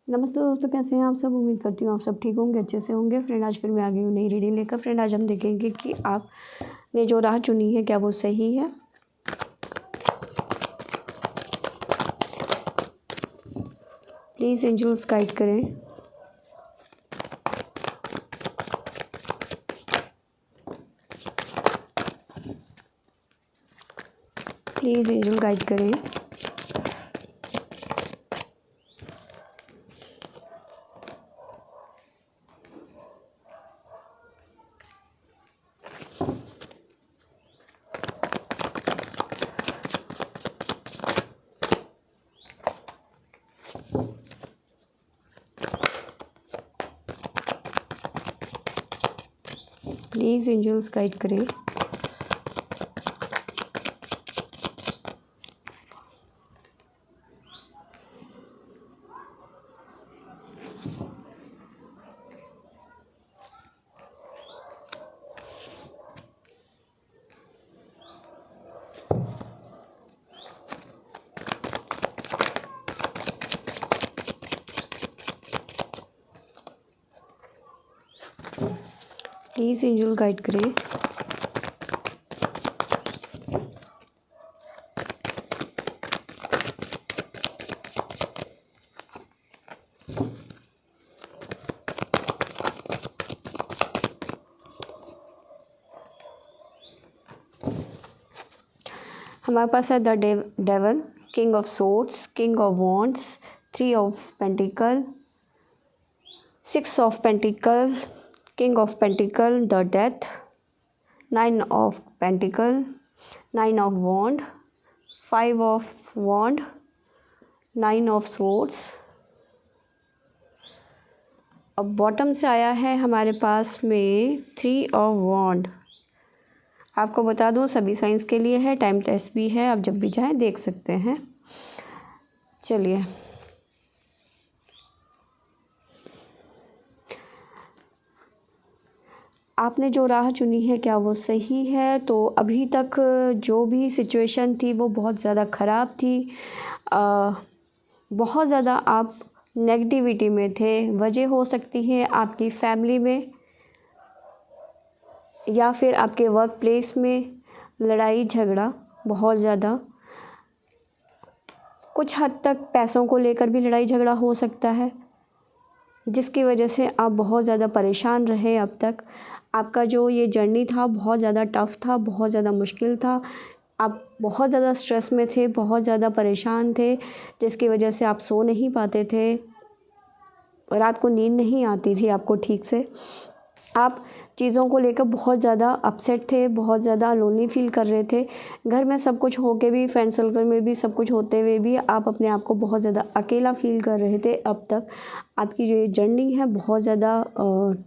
नमस्ते दोस्तों, कैसे हैं आप सब। उम्मीद करती हूँ आप सब ठीक होंगे, अच्छे से होंगे। फ्रेंड, आज फिर मैं आ गई हूँ नई रीडिंग लेकर। फ्रेंड, आज हम देखेंगे कि आपने जो राह चुनी है क्या वो सही है। प्लीज़ एंजल्स गाइड करें। प्लीज़ एंजल गाइड करें। प्लीज़ एंजल्स गाइड करें। प्लीज़ एंजल गाइड करें। हमारे पास है the devil, king of swords, king of wands, 3 of pentacle, 6 of pentacle, king of pentacle, the death, 9 of pentacle, 9 of wand, 5 of wand, 9 of swords. अब bottom से आया है हमारे पास में 3 ऑफ वॉन्ड। आपको बता दूं सभी साइंस के लिए है, टाइम टेस्ट भी है, आप जब भी चाहें देख सकते हैं। चलिए, आपने जो राह चुनी है क्या वो सही है। तो अभी तक जो भी सिचुएशन थी वो बहुत ज़्यादा ख़राब थी। बहुत ज़्यादा आप नेगेटिविटी में थे। वजह हो सकती है आपकी फैमिली में या फिर आपके वर्क प्लेस में लड़ाई झगड़ा, बहुत ज़्यादा। कुछ हद तक पैसों को लेकर भी लड़ाई झगड़ा हो सकता है, जिसकी वजह से आप बहुत ज़्यादा परेशान रहे। अब तक आपका जो ये जर्नी था बहुत ज़्यादा टफ़ था, बहुत ज़्यादा मुश्किल था। आप बहुत ज़्यादा स्ट्रेस में थे, बहुत ज़्यादा परेशान थे, जिसकी वजह से आप सो नहीं पाते थे, रात को नींद नहीं आती थी आपको ठीक से। आप चीज़ों को लेकर बहुत ज़्यादा अपसेट थे, बहुत ज़्यादा लोनली फील कर रहे थे। घर में सब कुछ हो के भी, फ्रेंड सर्कल में भी सब कुछ होते हुए भी आप अपने आप को बहुत ज़्यादा अकेला फील कर रहे थे। अब तक आपकी जो ये जर्नी है बहुत ज़्यादा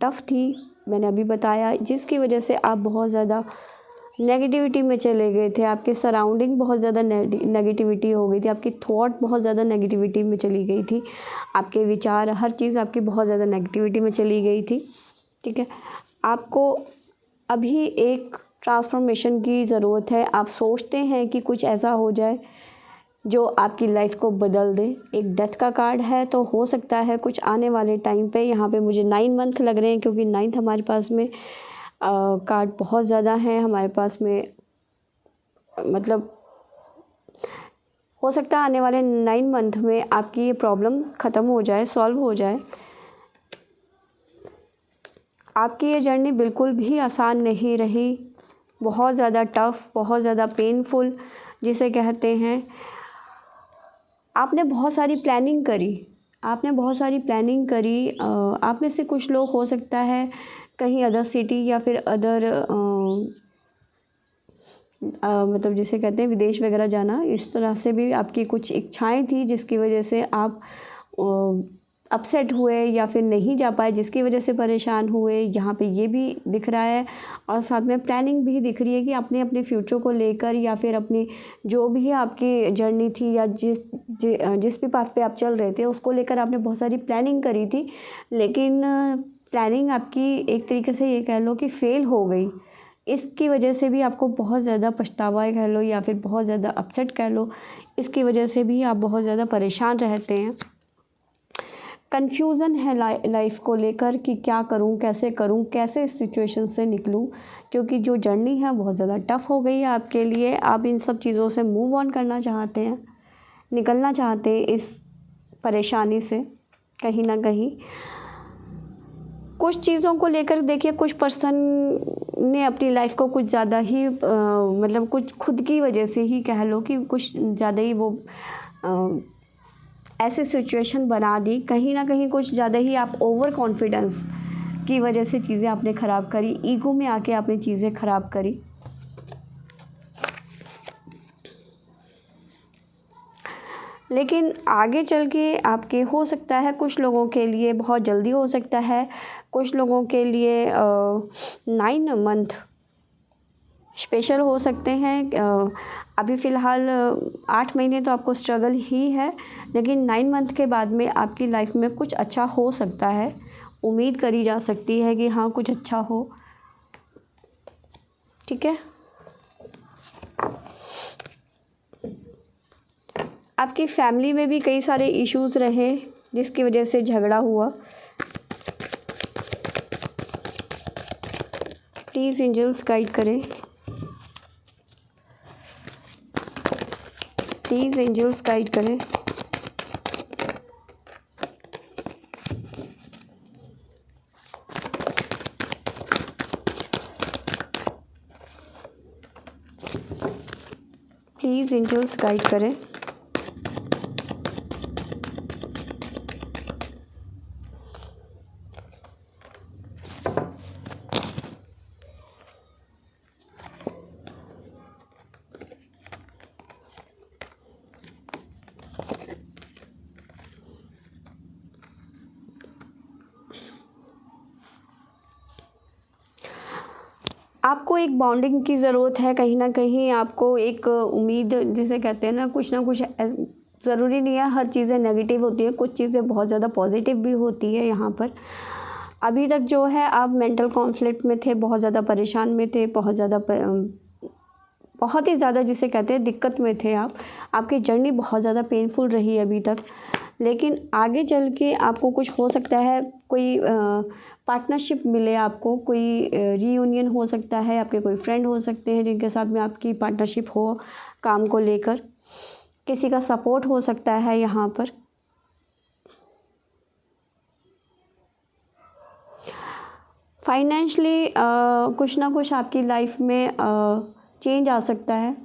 टफ़ थी, मैंने अभी बताया, जिसकी वजह से आप बहुत ज़्यादा नेगेटिविटी में चले गए थे। आपके सराउंडिंग बहुत ज़्यादा नेगेटिविटी हो गई थी, आपकी थॉट बहुत ज़्यादा नेगेटिविटी में चली गई थी, आपके विचार, हर चीज़ आपकी बहुत ज़्यादा नेगेटिविटी में चली गई थी। ठीक है, आपको अभी एक ट्रांसफॉर्मेशन की ज़रूरत है। आप सोचते हैं कि कुछ ऐसा हो जाए जो आपकी लाइफ को बदल दे। एक डेथ का कार्ड है, तो हो सकता है कुछ आने वाले टाइम पे, यहाँ पे मुझे 9 मंथ लग रहे हैं, क्योंकि 9th हमारे पास में कार्ड बहुत ज़्यादा है हमारे पास में। मतलब हो सकता है आने वाले 9 मंथ में आपकी ये प्रॉब्लम ख़त्म हो जाए, सॉल्व हो जाए। आपकी ये जर्नी बिल्कुल भी आसान नहीं रही, बहुत ज़्यादा टफ़, बहुत ज़्यादा पेनफुल जिसे कहते हैं। आपने बहुत सारी प्लानिंग करी, आपने बहुत सारी प्लानिंग करी। आप में से कुछ लोग हो सकता है कहीं अदर सिटी या फिर अदर मतलब जिसे कहते हैं विदेश वगैरह जाना, इस तरह से भी आपकी कुछ इच्छाएं थी, जिसकी वजह से आप अपसेट हुए या फिर नहीं जा पाए, जिसकी वजह से परेशान हुए। यहाँ पे ये भी दिख रहा है, और साथ में प्लानिंग भी दिख रही है कि आपने अपने फ्यूचर को लेकर या फिर अपनी जो भी आपकी जर्नी थी या जिस भी पाथ पे आप चल रहे थे उसको लेकर आपने बहुत सारी प्लानिंग करी थी, लेकिन प्लानिंग आपकी एक तरीके से ये कह लो कि फ़ेल हो गई। इसकी वजह से भी आपको बहुत ज़्यादा पछतावा कह लो या फिर बहुत ज़्यादा अपसेट कह लो, इसकी वजह से भी आप बहुत ज़्यादा परेशान रहते हैं। कन्फ्यूज़न है लाइफ को लेकर कि क्या करूं, कैसे इस सिचुएशन से निकलूं, क्योंकि जो जर्नी है बहुत ज़्यादा टफ़ हो गई है आपके लिए। आप इन सब चीज़ों से मूव ऑन करना चाहते हैं, निकलना चाहते हैं इस परेशानी से कहीं ना कहीं। कुछ चीज़ों को लेकर देखिए, कुछ पर्सन ने अपनी लाइफ को कुछ ज़्यादा ही मतलब कुछ खुद की वजह से ही कह लो कि कुछ ज़्यादा ही वो ऐसे सिचुएशन बना दी, कहीं ना कहीं कुछ ज़्यादा ही आप ओवर कॉन्फिडेंस की वजह से चीज़ें आपने ख़राब करी, ईगो में आके आपने चीज़ें ख़राब करी। लेकिन आगे चल के आपके हो सकता है, कुछ लोगों के लिए बहुत जल्दी हो सकता है, कुछ लोगों के लिए 9 मंथ स्पेशल हो सकते हैं। अभी फ़िलहाल 8 महीने तो आपको स्ट्रगल ही है, लेकिन 9 मंथ के बाद में आपकी लाइफ में कुछ अच्छा हो सकता है। उम्मीद करी जा सकती है कि हाँ कुछ अच्छा हो। ठीक है, आपकी फैमिली में भी कई सारे इश्यूज़ रहे जिसकी वजह से झगड़ा हुआ। प्लीज़ एंजल्स गाइड करें, प्लीज़ एंजल्स गाइड करें। प्लीज़ एंजल्स गाइड करें। आपको एक बॉन्डिंग की ज़रूरत है, कहीं ना कहीं आपको एक उम्मीद जिसे कहते हैं ना कुछ ज़रूरी नहीं है हर चीज़ें नेगेटिव होती है, कुछ चीज़ें बहुत ज़्यादा पॉजिटिव भी होती है। यहाँ पर अभी तक जो है आप मेंटल कॉन्फ्लिक्ट में थे, बहुत ज़्यादा परेशान में थे, बहुत ही ज़्यादा जिसे कहते हैं दिक्कत में थे आप। आपकी जर्नी बहुत ज़्यादा पेनफुल रही अभी तक, लेकिन आगे चल के आपको कुछ हो सकता है, कोई पार्टनरशिप मिले आपको, कोई रीयूनियन हो सकता है, आपके कोई फ्रेंड हो सकते हैं जिनके साथ में आपकी पार्टनरशिप हो काम को लेकर, किसी का सपोर्ट हो सकता है यहाँ पर। फाइनेंशली कुछ ना कुछ आपकी लाइफ में चेंज आ सकता है।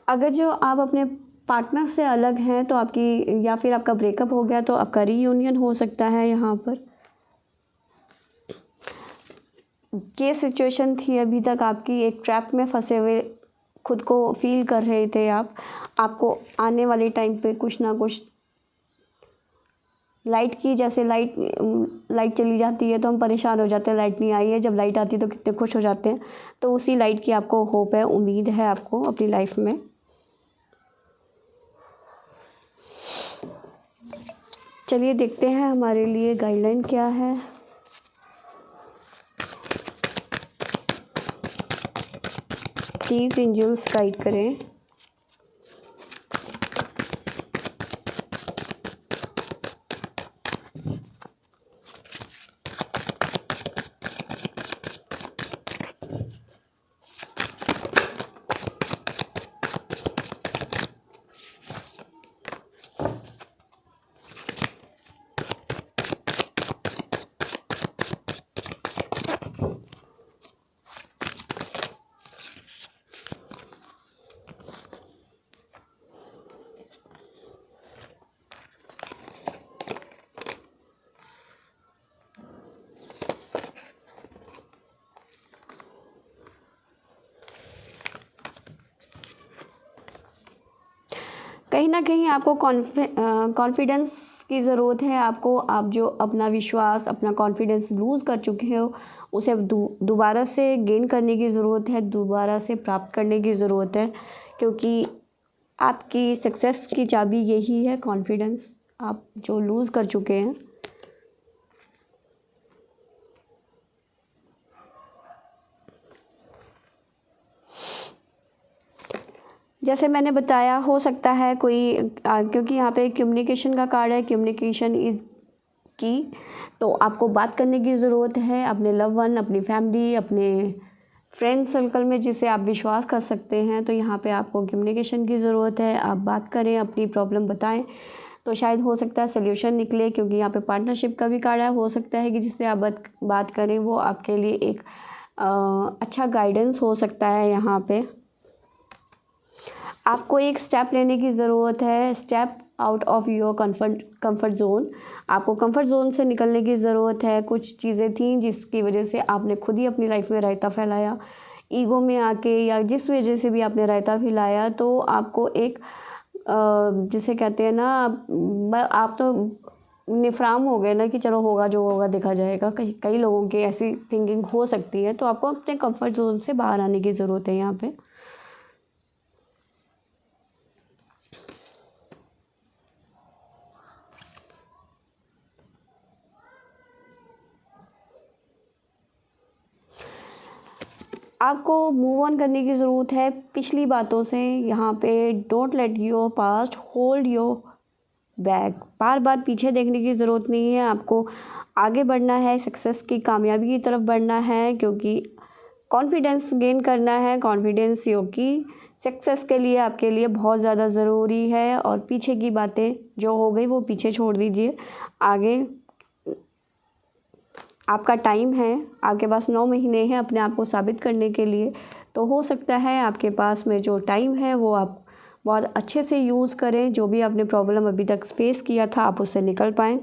अगर जो आप अपने पार्टनर से अलग हैं तो आपकी, या फिर आपका ब्रेकअप हो गया तो आपका रीयूनियन हो सकता है। यहाँ पर ये सिचुएशन थी अभी तक आपकी, एक ट्रैप में फंसे हुए खुद को फील कर रहे थे आप। आपको आने वाले टाइम पे कुछ ना कुछ लाइट की, जैसे लाइट चली जाती है तो हम परेशान हो जाते हैं, लाइट नहीं आई है, जब लाइट आती है तो कितने खुश हो जाते हैं। तो उसी लाइट की आपको होप है, उम्मीद है आपको अपनी लाइफ में। चलिए देखते हैं हमारे लिए गाइडलाइन क्या है। प्लीज़ एंजल्स गाइड करें। कहीं ना कहीं आपको कॉन्फिडेंस की ज़रूरत है। आप जो अपना विश्वास, अपना कॉन्फिडेंस लूज़ कर चुके हो, उसे दोबारा से गेन करने की ज़रूरत है, दोबारा से प्राप्त करने की ज़रूरत है, क्योंकि आपकी सक्सेस की चाबी यही है, कॉन्फिडेंस आप जो लूज़ कर चुके हैं। जैसे मैंने बताया, हो सकता है कोई क्योंकि यहाँ पे कम्युनिकेशन का कार्ड है, कम्युनिकेशन इज़ की, तो आपको बात करने की ज़रूरत है अपने लव वन, अपनी फैमिली, अपने फ्रेंड सर्कल में जिसे आप विश्वास कर सकते हैं। तो यहाँ पे आपको कम्युनिकेशन की ज़रूरत है, आप बात करें, अपनी प्रॉब्लम बताएं, तो शायद हो सकता है सल्यूशन निकले। क्योंकि यहाँ पे पार्टनरशिप का भी कार्ड है, हो सकता है कि जिससे आप बात करें वो आपके लिए एक अच्छा गाइडेंस हो सकता है। यहाँ पे आपको एक स्टेप लेने की ज़रूरत है, step out of your comfort zone. आपको कंफर्ट ज़ोन से निकलने की ज़रूरत है। कुछ चीज़ें थी जिसकी वजह से आपने खुद ही अपनी लाइफ में रायता फैलाया, ईगो में आके, या जिस वजह से भी आपने रायता फैलाया, तो आपको एक जिसे कहते हैं ना, आप तो निफराम हो गए ना कि चलो होगा जो होगा देखा जाएगा। कई लोगों की ऐसी थिंकिंग हो सकती है। तो आपको अपने कंफर्ट जोन से बाहर आने की ज़रूरत है। यहाँ पे आपको मूव ऑन करने की ज़रूरत है पिछली बातों से। यहाँ पे don't let your past hold your back. बार बार पीछे देखने की ज़रूरत नहीं है, आपको आगे बढ़ना है, सक्सेस की, कामयाबी की तरफ बढ़ना है। क्योंकि कॉन्फिडेंस गेन करना है, कॉन्फिडेंस योगी सक्सेस के लिए आपके लिए बहुत ज़्यादा ज़रूरी है। और पीछे की बातें जो हो गई वो पीछे छोड़ दीजिए। आगे आपका टाइम है, आपके पास 9 महीने हैं अपने आप को साबित करने के लिए। तो हो सकता है आपके पास में जो टाइम है वो आप बहुत अच्छे से यूज़ करें। जो भी आपने प्रॉब्लम अभी तक फेस किया था, आप उससे निकल पाएँ।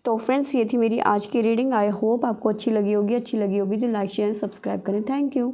तो फ्रेंड्स, ये थी मेरी आज की रीडिंग। आई होप आपको अच्छी लगी होगी। अच्छी लगी होगी तो लाइक शेयर सब्सक्राइब करें। Thank you.